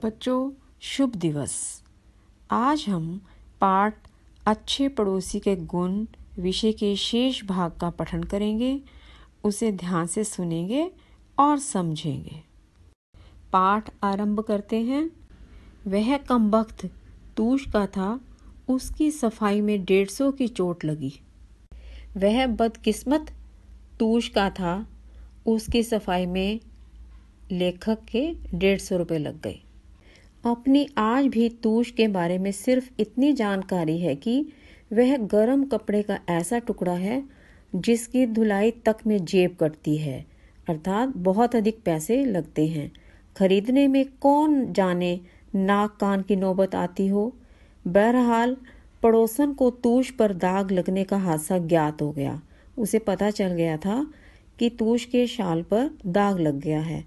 बच्चों, शुभ दिवस। आज हम पाठ अच्छे पड़ोसी के गुण विषय के शेष भाग का पठन करेंगे। उसे ध्यान से सुनेंगे और समझेंगे। पाठ आरंभ करते हैं। वह कमबख्त तूश का था, उसकी सफाई में 150 की चोट लगी। वह बदकिस्मत तूश का था, उसकी सफाई में लेखक के 150 रुपये लग गए। अपनी आज भी तूश के बारे में सिर्फ इतनी जानकारी है कि वह गर्म कपड़े का ऐसा टुकड़ा है जिसकी धुलाई तक में जेब कटती है, अर्थात बहुत अधिक पैसे लगते हैं। खरीदने में कौन जाने नाक कान की नौबत आती हो। बहरहाल पड़ोसन को तूश पर दाग लगने का हादसा ज्ञात हो गया। उसे पता चल गया था कि तूश के शाल पर दाग लग गया है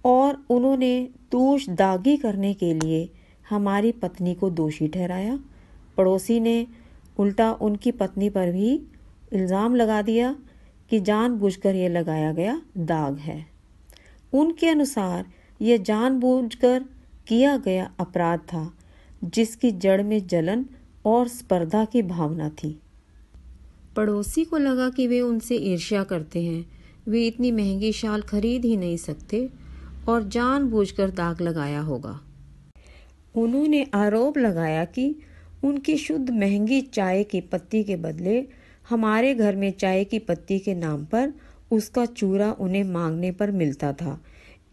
और उन्होंने तूश दागी करने के लिए हमारी पत्नी को दोषी ठहराया। पड़ोसी ने उल्टा उनकी पत्नी पर भी इल्ज़ाम लगा दिया कि जानबूझकर यह लगाया गया दाग है। उनके अनुसार यह जानबूझकर किया गया अपराध था जिसकी जड़ में जलन और स्पर्धा की भावना थी। पड़ोसी को लगा कि वे उनसे ईर्ष्या करते हैं, वे इतनी महंगी शाल खरीद ही नहीं सकते और जानबूझकर दाग लगाया होगा। उन्होंने आरोप लगाया कि उनकी शुद्ध महंगी चाय की पत्ती के बदले हमारे घर में चाय की पत्ती के नाम पर उसका चूरा उन्हें मांगने पर मिलता था।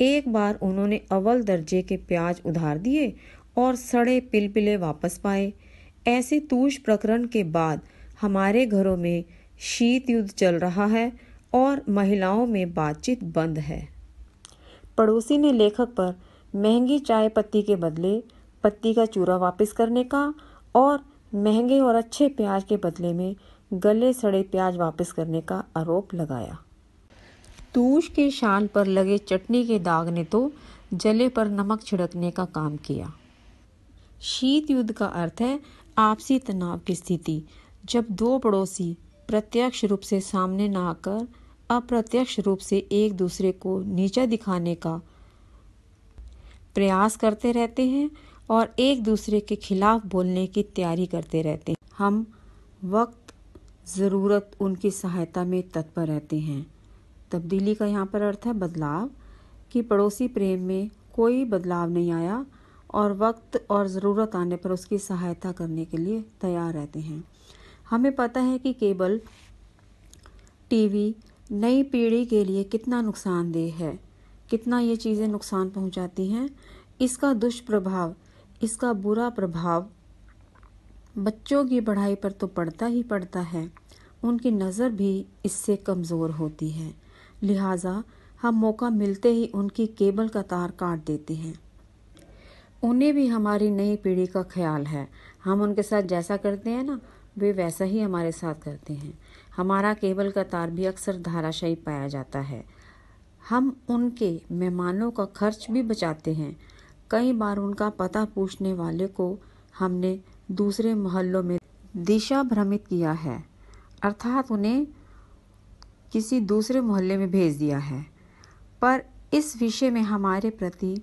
एक बार उन्होंने अव्वल दर्जे के प्याज उधार दिए और सड़े पिलपिले वापस पाए। ऐसे तूश प्रकरण के बाद हमारे घरों में शीत युद्ध चल रहा है और महिलाओं में बातचीत बंद है। पड़ोसी ने लेखक पर महंगी चाय पत्ती के बदले पत्ती का चूरा वापस करने का और महंगे और अच्छे प्याज के बदले में गले सड़े प्याज वापस करने का आरोप लगाया। तूश के शाल पर लगे चटनी के दाग ने तो जले पर नमक छिड़कने का काम किया। शीत युद्ध का अर्थ है आपसी तनाव की स्थिति, जब दो पड़ोसी प्रत्यक्ष रूप से सामने न आकर अप्रत्यक्ष रूप से एक दूसरे को नीचा दिखाने का प्रयास करते रहते हैं और एक दूसरे के खिलाफ बोलने की तैयारी करते रहते हैं। हम वक्त ज़रूरत उनकी सहायता में तत्पर रहते हैं। तब्दीली का यहाँ पर अर्थ है बदलाव, कि पड़ोसी प्रेम में कोई बदलाव नहीं आया और वक्त और ज़रूरत आने पर उसकी सहायता करने के लिए तैयार रहते हैं। हमें पता है कि केबल टीवी नई पीढ़ी के लिए कितना नुकसानदेह है, कितना ये चीज़ें नुकसान पहुंचाती हैं। इसका दुष्प्रभाव, इसका बुरा प्रभाव बच्चों की पढ़ाई पर तो पड़ता ही पड़ता है, उनकी नज़र भी इससे कमज़ोर होती है। लिहाजा हम मौका मिलते ही उनकी केबल का तार काट देते हैं। उन्हें भी हमारी नई पीढ़ी का ख्याल है। हम उनके साथ जैसा करते हैं ना, वे वैसा ही हमारे साथ करते हैं। हमारा केबल का तार भी अक्सर धाराशायी पाया जाता है। हम उनके मेहमानों का खर्च भी बचाते हैं। कई बार उनका पता पूछने वाले को हमने दूसरे मोहल्लों में दिशा भ्रमित किया है, अर्थात उन्हें किसी दूसरे मोहल्ले में भेज दिया है। पर इस विषय में हमारे प्रति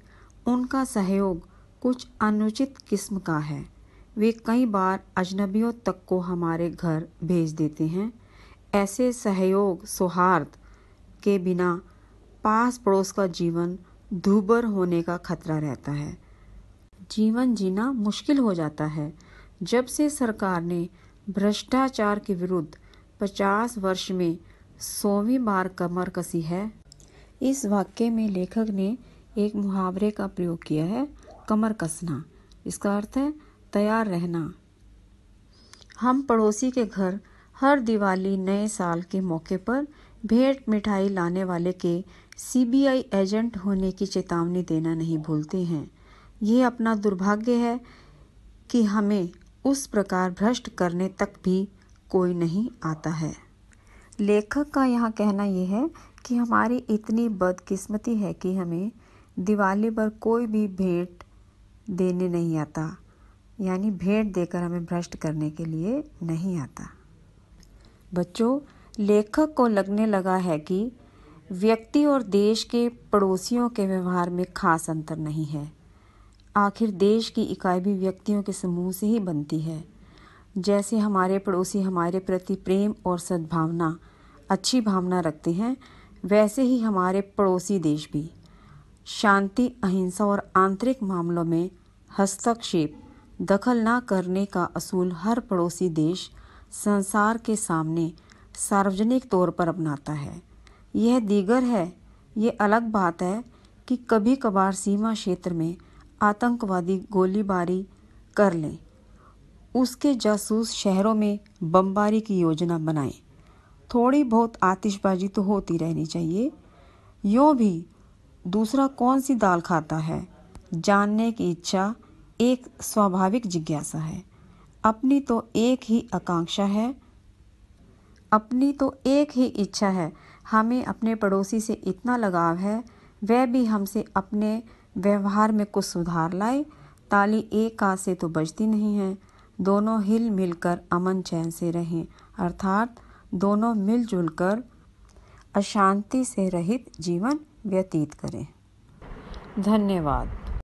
उनका सहयोग कुछ अनुचित किस्म का है। वे कई बार अजनबियों तक को हमारे घर भेज देते हैं। ऐसे सहयोग सौहार्द के बिना पास पड़ोस का जीवन दूभर होने का खतरा रहता है। जीवन जीना मुश्किल हो जाता है। जब से सरकार ने भ्रष्टाचार के विरुद्ध 50 वर्ष में 100वीं बार कमर कसी है। इस वाक्य में लेखक ने एक मुहावरे का प्रयोग किया है, कमर कसना। इसका अर्थ है तैयार रहना। हम पड़ोसी के घर हर दिवाली नए साल के मौके पर भेंट मिठाई लाने वाले के सीबीआई एजेंट होने की चेतावनी देना नहीं भूलते हैं। ये अपना दुर्भाग्य है कि हमें उस प्रकार भ्रष्ट करने तक भी कोई नहीं आता है। लेखक का यहाँ कहना यह है कि हमारी इतनी बदकिस्मती है कि हमें दिवाली पर कोई भी भेंट देने नहीं आता, यानी भेंट देकर हमें भ्रष्ट करने के लिए नहीं आता। बच्चों, लेखक को लगने लगा है कि व्यक्ति और देश के पड़ोसियों के व्यवहार में खास अंतर नहीं है। आखिर देश की इकाई भी व्यक्तियों के समूह से ही बनती है। जैसे हमारे पड़ोसी हमारे प्रति प्रेम और सद्भावना, अच्छी भावना रखते हैं, वैसे ही हमारे पड़ोसी देश भी। शांति, अहिंसा और आंतरिक मामलों में हस्तक्षेप, दखल न करने का असूल हर पड़ोसी देश संसार के सामने सार्वजनिक तौर पर अपनाता है। यह दीगर है, ये अलग बात है कि कभी कभार सीमा क्षेत्र में आतंकवादी गोलीबारी कर लें, उसके जासूस शहरों में बमबारी की योजना बनाएं। थोड़ी बहुत आतिशबाजी तो होती रहनी चाहिए। यूँ भी दूसरा कौन सी दाल खाता है, जानने की इच्छा एक स्वाभाविक जिज्ञासा है। अपनी तो एक ही इच्छा है, हमें अपने पड़ोसी से इतना लगाव है, वह भी हमसे अपने व्यवहार में कुछ सुधार लाए। ताली एक काज से तो बजती नहीं है, दोनों हिल मिलकर अमन चैन से रहें, अर्थात दोनों मिलजुल कर अशांति से रहित जीवन व्यतीत करें। धन्यवाद।